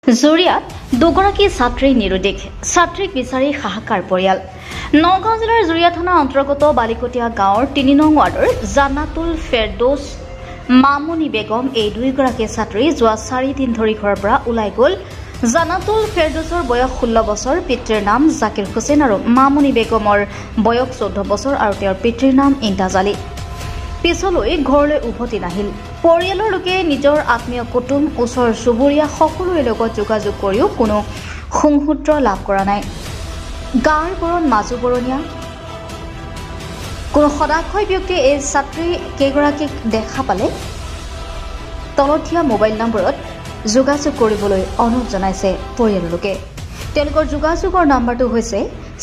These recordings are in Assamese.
জুৰিয়াত দুগৰাকী ছাত্ৰী নিৰুদ্দেশ ছাত্ৰীক বিচাৰি হাহাকাৰ পৰিয়াল নগাঁও জিলাৰ জুৰিয়া থানা অন্তৰ্গত বালিকটীয়া গাঁৱৰ ৩ নং ৱাৰ্ডৰ জান্নাতুল ফেৰদৌছ মামুনি বেগম এই দুইগৰাকী ছাত্ৰী যোৱা ৪ দিন ধৰি ঘৰৰ পৰা ওলাই গ'ল। জান্নাতুল ফেৰদৌছৰ বয়স ১৬ বছৰ, পিতৃৰ নাম জাকিৰ হুছেইন আৰু মামুনি বেগমৰ বয়স ১৪ বছৰ আৰু তেওঁৰ পিতৃৰ নাম ইন্তাজ আলী। পিছলৈ ঘৰলৈ উভতি নাহিল। পৰিয়ালৰ লোকে নিজৰ আত্মীয় কুটুম ওচৰ চুবুৰীয়া সকলোৰে লগত যোগাযোগ কৰিও কোনো সংসূত্ৰ লাভ কৰা নাই। গাঁৱৰ বৰণ মাজুবৰণীয়া কোনো সদাশয় ব্যক্তিয়ে এই ছাত্ৰী কেইগৰাকীক দেখা পালে তলত দিয়া মোবাইল নম্বৰত যোগাযোগ কৰিবলৈ অনুৰোধ জনাইছে পৰিয়ালৰ লোকে। তেওঁলোকৰ যোগাযোগৰ নম্বৰটো হৈছে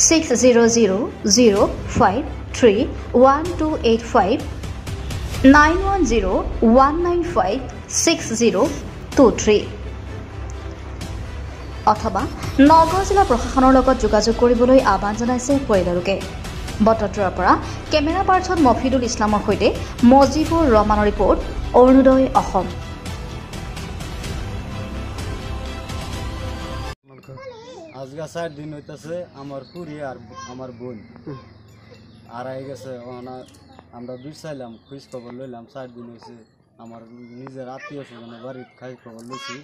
6000531285 9101956023 অথবা নগাঁও জিলা প্ৰশাসনৰ লগত যোগাযোগ কৰিবলৈ আহ্বান জনাইছে পৰিয়ালৰ লোকে। বটদ্ৰৱাৰ পৰা কেমেৰা পাৰ্চন মফিদুল ইছলামৰ সৈতে মজিবুৰ ৰহমানৰ ৰিপৰ্ট, অৰুণোদয় অসম। আজকে 4 দিন হইতাছে আমার পুরি আর আমার বোন আড়াই গেছে। আমরা বিচাইলাম, খোঁজ খবর লইলাম। 4 দিন হয়েছে আমার নিজের আত্মীয় স্বজনের বাড়ির খোঁজ খবর লইছি,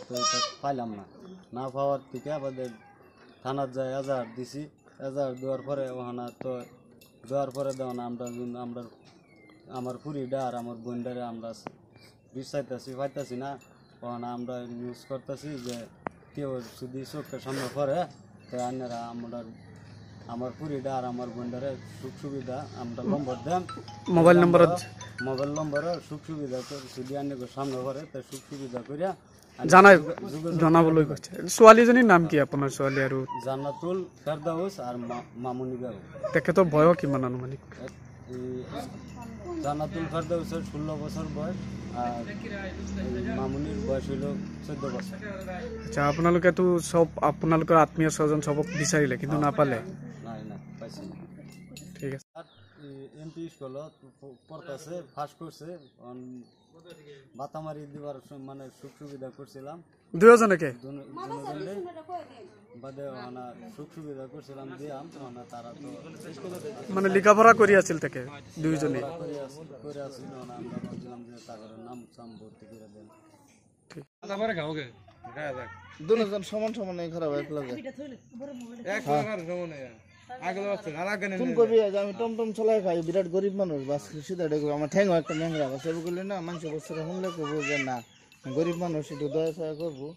তো এটা পাইলাম না পাওয়ার থেকে আমাদের থানার যায় এজাহার দিছি। এজাহার দেওয়ার পরে তো দেওয়ার পরে আমরা আমার পুরিটা আর আমার বোনটারে আমরা বিচাইতেছি পাইতেছি না। আমরা নিউজ করতেছি যে কেউ যদি চোখের সামনে পড়ে তো আনারা আমার পুরিটা আর আমার বোনটারে সুখ সুবিধা আমরা নম্বর দেন, মোবাইল নম্বর সুখ সুবিধা যদি আনকে সামনে পড়ে তো সুখ সুবিধা করিয়া জানাবলৈ কৈছে। ছোৱালীজনীৰ নাম কি আপোনাৰ ছোৱালী? আৰু জান্নাতুল ফেৰদৌছ আৰ মামুনি বেগম। তেখেতৰ বয়স কিমান আনুমানিক? জান্নাতুল ফেৰদৌসেৰ 16 বছৰ বয়স আৰ মামুনিৰ বয়স হইল 14 বছৰ। আচ্ছা, আপোনালোকেতো সব আপোনালোকৰ আত্মীয় স্বজন সবক বিচাৰিলে কিন্তু নাপালে? না পাইছি না। ঠিক আছে। এমপি স্কুলত পড়তেছে, ফার্স্ট করছে, বাতামারি দিবার মানে সুখ সুবিধা করছিলাম দুজনকে বাদে সুখ সুবিধা করছিলাম দিয়াম। তারা তো মানে লেখাপড়া করি আছিল থেকে দুইজনে করে আসছিল। আমরা ভাবছিলাম যে তাদের নাম সাম ভর্তি করে দেন। দুজন সমান সমান খারাপ তুমি কবি আমি টমটম চলাই খাই, বিরাট গরিব মানুষ, বাস সিধা দেখবো আমার ঠ্যাং একটা ন্যাংরা বাস করলে না মানুষ বছর শুনলে করবো যে না গরিব মানুষ একটু দয়া সয়া করবো।